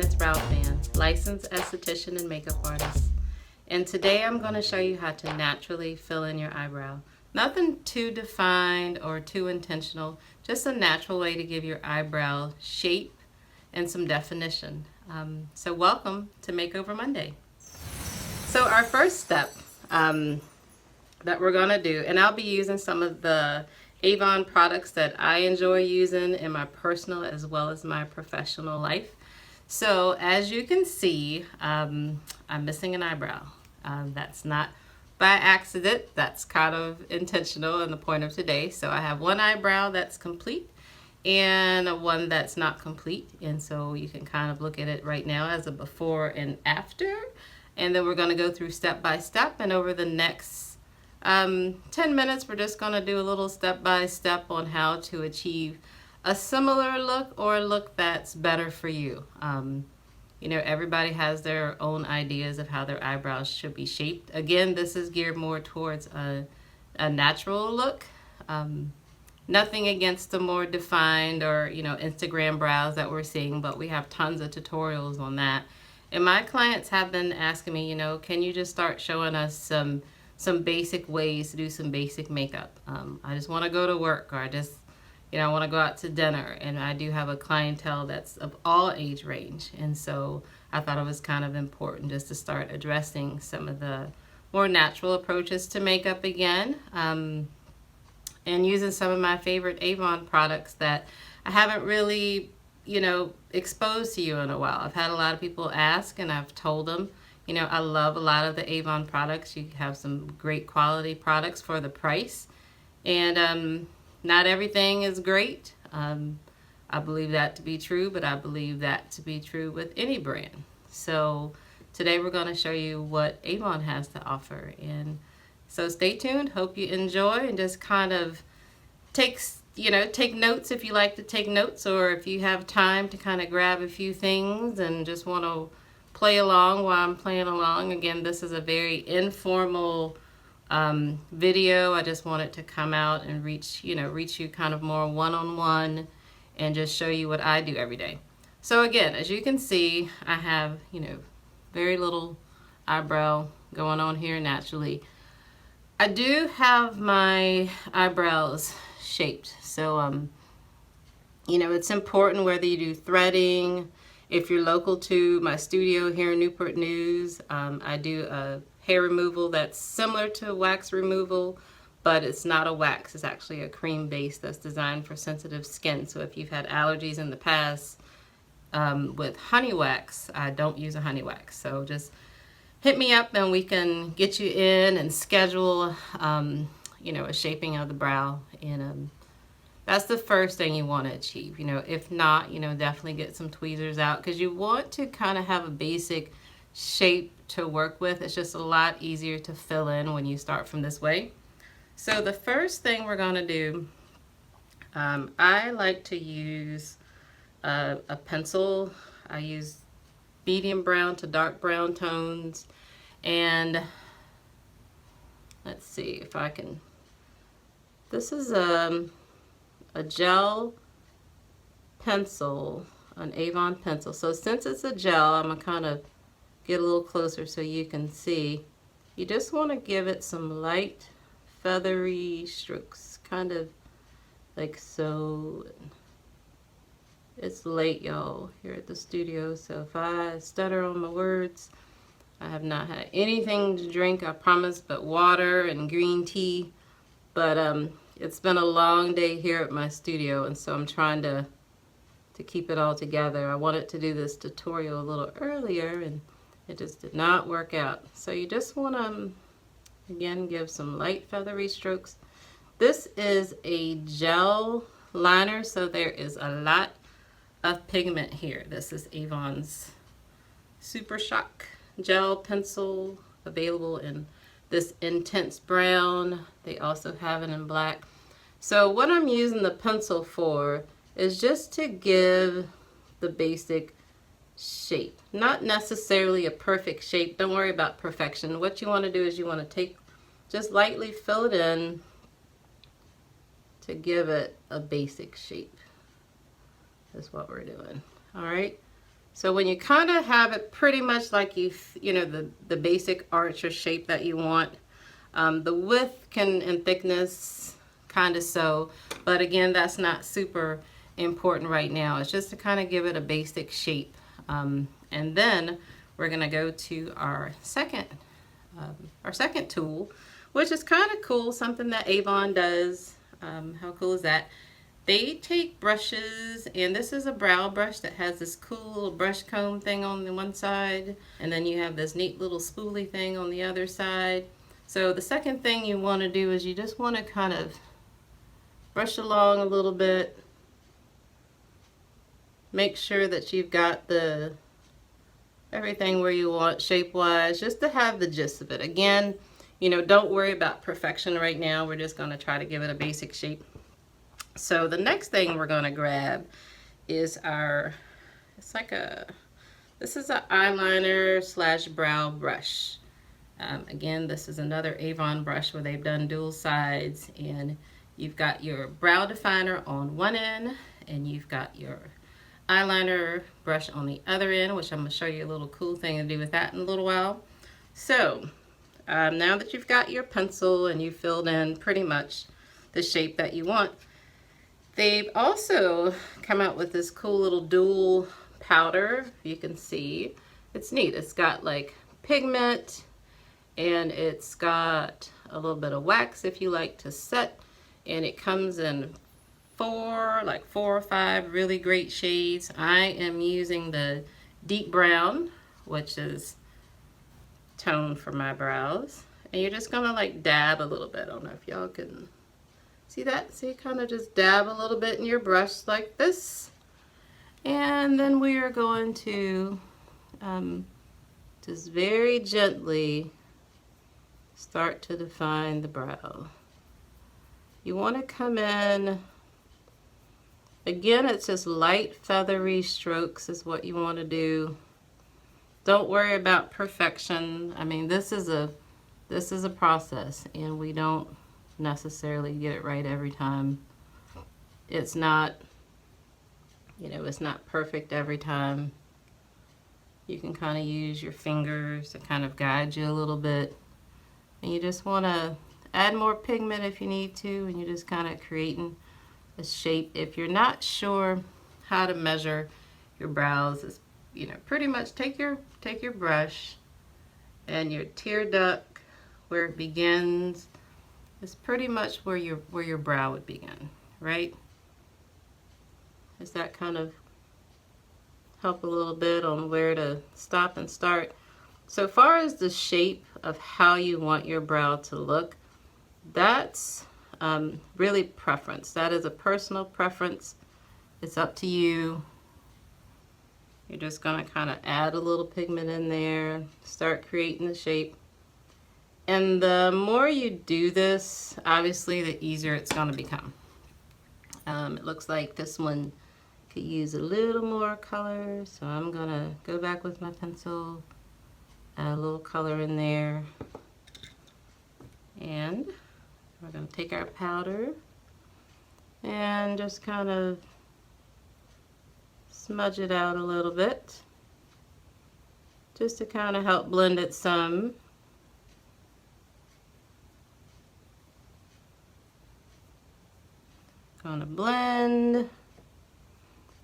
it's Ralph, licensed esthetician and makeup artist. And today I'm going to show you how to naturally fill in your eyebrow. Nothing too defined or too intentional, just a natural way to give your eyebrow shape and some definition. So welcome to Makeover Monday. So our first step that we're going to do, and I'll be using some of the Avon products that I enjoy using in my personal as well as my professional life. So as you can see, I'm missing an eyebrow. That's not by accident, that's kind of intentional in the point of today. So I have one eyebrow that's complete and one that's not complete, and so you can kind of look at it right now as a before and after, and then we're going to go through step by step, and over the next 10 minutes we're just going to do a little step by step on how to achieve a similar look or a look that's better for you. You know, everybody has their own ideas of how their eyebrows should be shaped. Again, this is geared more towards a natural look. Nothing against the more defined or, you know, Instagram brows that we're seeing, but we have tons of tutorials on that. And my clients have been asking me, you know, can you just start showing us some basic ways to do some basic makeup? I just want to go to work, or I just, you know, I want to go out to dinner, and I do have a clientele that's of all age range, and so I thought it was kind of important just to start addressing some of the more natural approaches to makeup again, and using some of my favorite Avon products that I haven't really, you know, exposed to you in a while. I've had a lot of people ask, and I've told them, you know, I love a lot of the Avon products. You have some great quality products for the price, and not everything is great. I believe that to be true, but I believe that to be true with any brand. So today we're going to show you what Avon has to offer, and so stay tuned. Hope you enjoy, and just kind of take notes if you like to take notes, or if you have time to kind of grab a few things and just want to play along while I'm playing along. Again, this is a very informal video. I just want it to come out and reach you kind of more one-on-one and just show you what I do every day. So again, as you can see, I have, you know, very little eyebrow going on here naturally. I do have my eyebrows shaped, so you know, it's important whether you do threading. If you're local to my studio here in Newport News, I do a hair removal that's similar to wax removal, but it's not a wax. It's actually a cream base that's designed for sensitive skin. So if you've had allergies in the past with honey wax, I don't use a honey wax. So just hit me up and we can get you in and schedule, you know, a shaping of the brow. And that's the first thing you want to achieve. You know, if not, you know, definitely get some tweezers out, because you want to kind of have a basic shape to work with. It's just a lot easier to fill in when you start from this way. So the first thing we're going to do, I like to use a pencil. I use medium brown to dark brown tones, and let's see if I can, this is a gel pencil, an Avon pencil. So since it's a gel, I'm going to kind of get a little closer so you can see. You just want to give it some light feathery strokes, kind of like so. It's late, y'all, here at the studio, so if I stutter on my words, I have not had anything to drink, I promise, but water and green tea. But it's been a long day here at my studio, and so I'm trying to keep it all together. I wanted to do this tutorial a little earlier, and it just did not work out. So you just want to, again, give some light feathery strokes. This is a gel liner, so there is a lot of pigment here. This is Avon's Super Shock gel pencil, available in this intense brown. They also have it in black. So what I'm using the pencil for is just to give the basic shape. Not necessarily a perfect shape. Don't worry about perfection. What you want to do is you want to take, just lightly fill it in to give it a basic shape. That's what we're doing. All right. So when you kind of have it pretty much like you know, the basic arch or shape that you want, the width and thickness kind of so, but again, that's not super important right now. It's just to kind of give it a basic shape. And then we're gonna go to our second tool, which is kind of cool, something that Avon does. How cool is that? They take brushes, and this is a brow brush that has this cool little brush comb thing on the one side, and then you have this neat little spoolie thing on the other side. So the second thing you want to do is you just want to kind of brush along a little bit. Make sure that you've got everything where you want shape-wise, just to have the gist of it. Again, you know, don't worry about perfection right now. We're just going to try to give it a basic shape. So the next thing we're going to grab is this is an eyeliner slash brow brush. Again, this is another Avon brush where they've done dual sides, and you've got your brow definer on one end, and you've got your eyeliner brush on the other end, which I'm going to show you a little cool thing to do with that in a little while. So now that you've got your pencil and you've filled in pretty much the shape that you want, they've also come out with this cool little dual powder. You can see it's neat. It's got like pigment, and it's got a little bit of wax if you like to set, and it comes in four or five really great shades. I am using the deep brown, which is tone for my brows, and you're just gonna like dab a little bit. I don't know if y'all can see that. See, kind of just dab a little bit in your brush like this, and then we are going to just very gently start to define the brow. You want to come in, again, it's just light feathery strokes is what you want to do. Don't worry about perfection. I mean, this is a process, and we don't necessarily get it right every time. It's not, you know, it's not perfect every time. You can kind of use your fingers to kind of guide you a little bit, and you just want to add more pigment if you need to, and you're just kind of creating a shape. If you're not sure how to measure your brows, it's, you know, pretty much take your brush, and your tear duct where it begins is pretty much where your brow would begin, right? Does that kind of help a little bit on where to stop and start? So far as the shape of how you want your brow to look, that's really preference. That is a personal preference. It's up to you. You're just going to kind of add a little pigment in there, start creating the shape. And the more you do this, obviously, the easier it's going to become. It looks like this one could use a little more color, so I'm going to go back with my pencil, add a little color in there. And we're going to take our powder and just kind of smudge it out a little bit, just to kind of help blend it some. Gonna blend,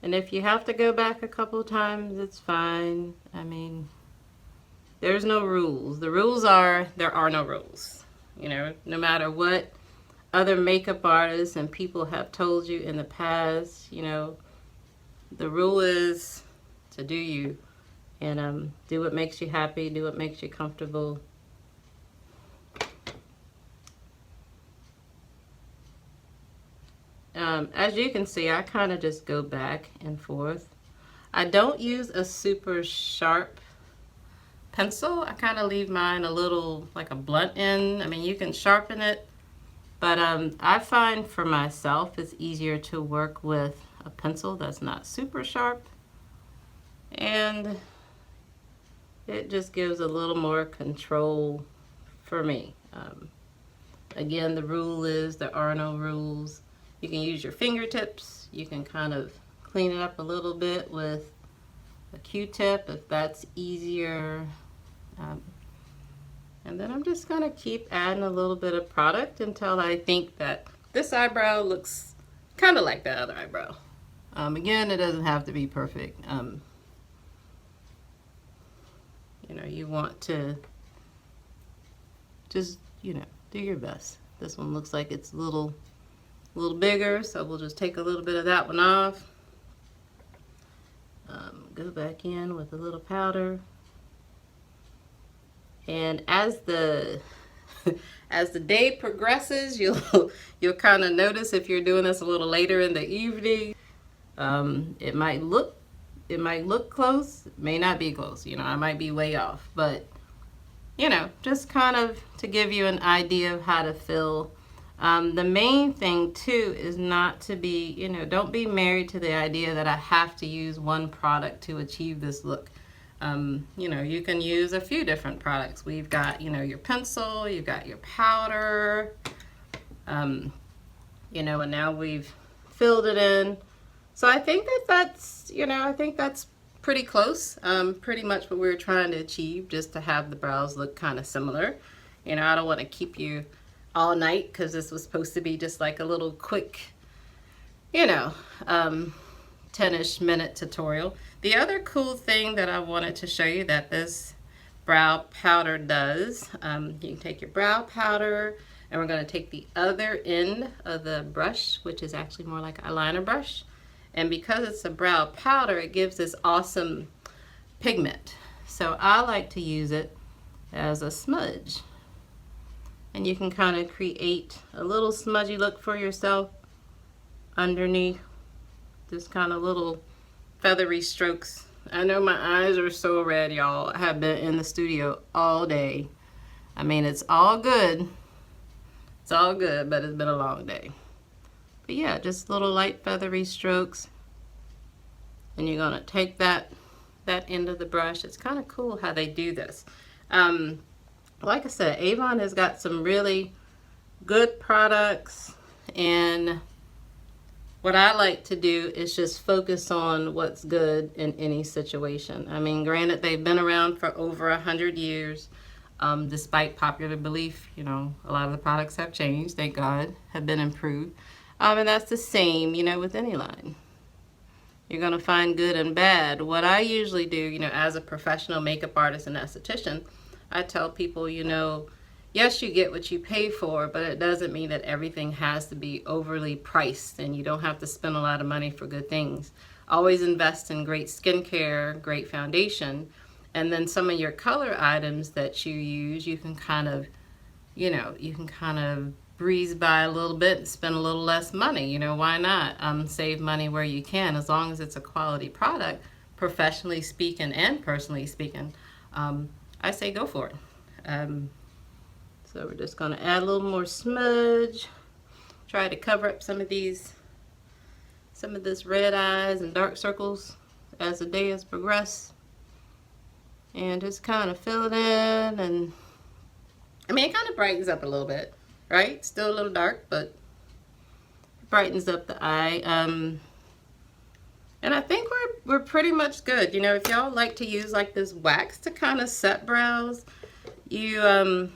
and if you have to go back a couple of times, it's fine. I mean, there's no rules. The rules are, there are no rules. You know, no matter what other makeup artists and people have told you in the past, you know, the rule is to do you, and do what makes you happy, do what makes you comfortable. As you can see, I kind of just go back and forth. I don't use a super sharp pencil. I kind of leave mine a little like a blunt end. I mean, you can sharpen it, but I find for myself it's easier to work with a pencil that's not super sharp, and it just gives a little more control for me. Again, the rule is there are no rules. You can use your fingertips. You can kind of clean it up a little bit with a Q-tip if that's easier. Um, and then I'm just gonna keep adding a little bit of product until I think that this eyebrow looks kind of like the other eyebrow. Again, it doesn't have to be perfect. You know, you want to just, you know, do your best. This one looks like it's a little bigger, so we'll just take a little bit of that one off. Go back in with a little powder. And as the as the day progresses, you'll kind of notice if you're doing this a little later in the evening, it might look close, it may not be close. You know, I might be way off, but you know, just kind of to give you an idea of how to fill. The main thing too is not to be, you know, don't be married to the idea that I have to use one product to achieve this look. You know, you can use a few different products. We've got, you know, your pencil, you've got your powder, you know, and now we've filled it in. So I think that's, you know, I think that's pretty close. Pretty much what we were trying to achieve, just to have the brows look kind of similar. You know, I don't want to keep you all night because this was supposed to be just like a little quick, you know, 10-ish minute tutorial. The other cool thing that I wanted to show you that this brow powder does, you can take your brow powder and we're going to take the other end of the brush, which is actually more like an eyeliner brush. And because it's a brow powder, it gives this awesome pigment. So I like to use it as a smudge. And you can kind of create a little smudgy look for yourself underneath. Just kind of little feathery strokes. I know my eyes are so red, y'all. I have been in the studio all day. I mean, it's all good. It's all good, but it's been a long day. But yeah, just little light feathery strokes. And you're gonna take that end of the brush. It's kind of cool how they do this. Like I said, Avon has got some really good products, and what I like to do is just focus on what's good in any situation. I mean, granted, they've been around for over 100 years. Despite popular belief, you know, a lot of the products have changed, thank God, have been improved. And that's the same, you know, with any line. You're gonna find good and bad. What I usually do, you know, as a professional makeup artist and esthetician, I tell people, you know, yes, you get what you pay for, but it doesn't mean that everything has to be overly priced and you don't have to spend a lot of money for good things. Always invest in great skincare, great foundation, and then some of your color items that you use, you can kind of, you know, you can kind of breeze by a little bit and spend a little less money. You know, why not? Save money where you can, as long as it's a quality product, professionally speaking and personally speaking. I say go for it. So we're just going to add a little more smudge. Try to cover up some of this red eyes and dark circles as the day has progressed. And just kind of fill it in, and I mean, it kind of brightens up a little bit, right? Still a little dark, but it brightens up the eye. And I think we're pretty much good. You know, if y'all like to use like this wax to kind of set brows, I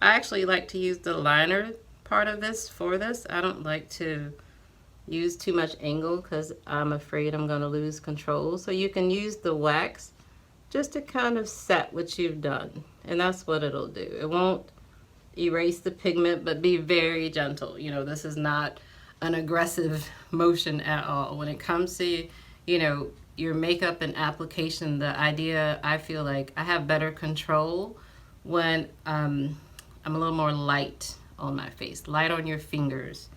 actually like to use the liner part of this for this. I don't like to use too much angle because I'm afraid I'm going to lose control. So you can use the wax just to kind of set what you've done. And that's what it'll do. It won't erase the pigment, but be very gentle. You know, this is not an aggressive motion at all. When it comes to, you know, your makeup and application, the idea, I feel like I have better control when I'm a little more light on my face, light on your fingers.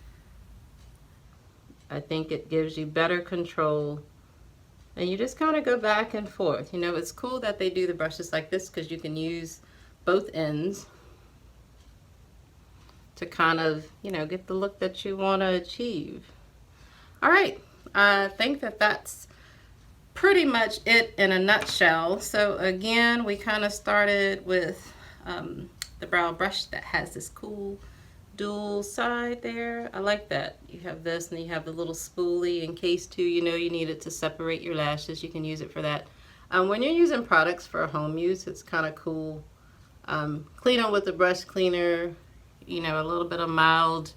I think it gives you better control, and you just kind of go back and forth. You know, it's cool that they do the brushes like this because you can use both ends to kind of, you know, get the look that you want to achieve. All right, I think that that's pretty much it in a nutshell. So again, we kind of started with the brow brush that has this cool dual side there. I like that. You have this and you have the little spoolie in case too, you know, you need it to separate your lashes. You can use it for that. When you're using products for home use, it's kind of cool. Clean them with the brush cleaner. You know, a little bit of mild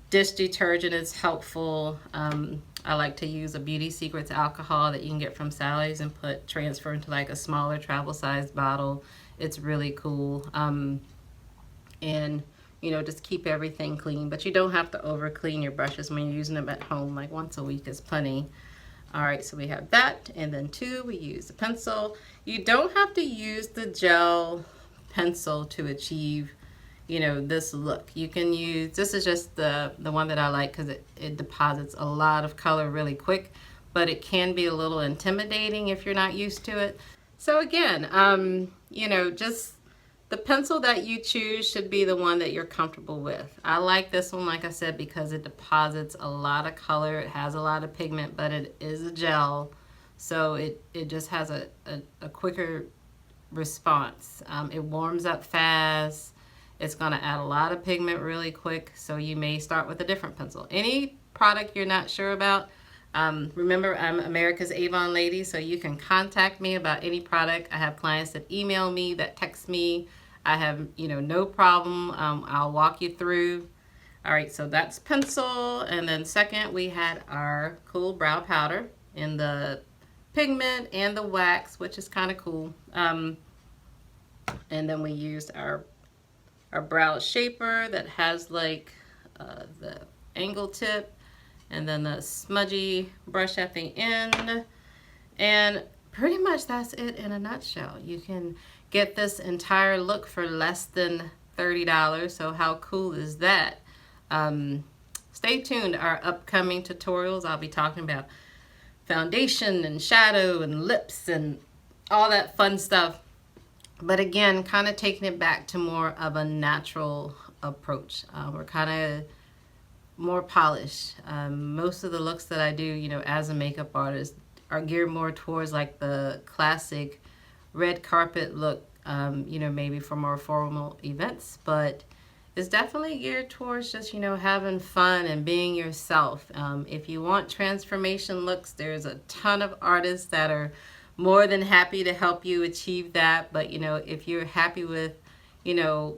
dish detergent is helpful. I like to use a Beauty Secrets alcohol that you can get from Sally's and transfer into like a smaller travel size bottle. It's really cool. And you know, just keep everything clean, but you don't have to over clean your brushes when you're using them at home. Like once a week is plenty. All right, so we have that, and then two, we use the pencil. You don't have to use the gel pencil to achieve, you know, this look. You can use, this is just the one that I like because it deposits a lot of color really quick, but it can be a little intimidating if you're not used to it. So again, you know, just the pencil that you choose should be the one that you're comfortable with. I like this one, like I said, because it deposits a lot of color. It has a lot of pigment, but it is a gel, so it just has a quicker response. It warms up fast. It's going to add a lot of pigment really quick, so you may start with a different pencil. Any product you're not sure about, remember, I'm America's Avon Lady, so you can contact me about any product. I have clients that email me, that text me. I have, you know, no problem. I'll walk you through. All right, so that's pencil. And then second, we had our cool brow powder in the pigment and the wax, which is kind of cool. And then we used our brow shaper that has like the angle tip, and then the smudgy brush at the end, and pretty much that's it in a nutshell. You can get this entire look for less than $30, so how cool is that? Stay tuned. Our upcoming tutorials, I'll be talking about foundation and shadow and lips and all that fun stuff, but again, kind of taking it back to more of a natural approach. We're kind of more polished. Most of the looks that I do, you know, as a makeup artist are geared more towards like the classic red carpet look, you know, maybe for more formal events, but it's definitely geared towards just, you know, having fun and being yourself. If you want transformation looks, there's a ton of artists that are more than happy to help you achieve that. But, you know, if you're happy with, you know,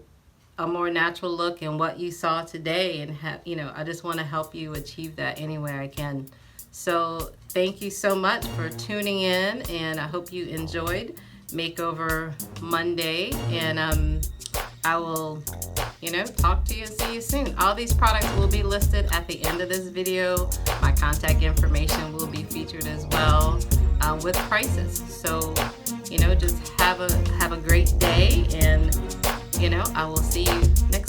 a more natural look and what you saw today, and you know, I just want to help you achieve that any way I can. So thank you so much for tuning in, and I hope you enjoyed Makeover Monday, and I will, you know, talk to you and see you soon. All these products will be listed at the end of this video. My contact information will be featured as well, with prices. So, you know, just have a great day, and you know, I will see you next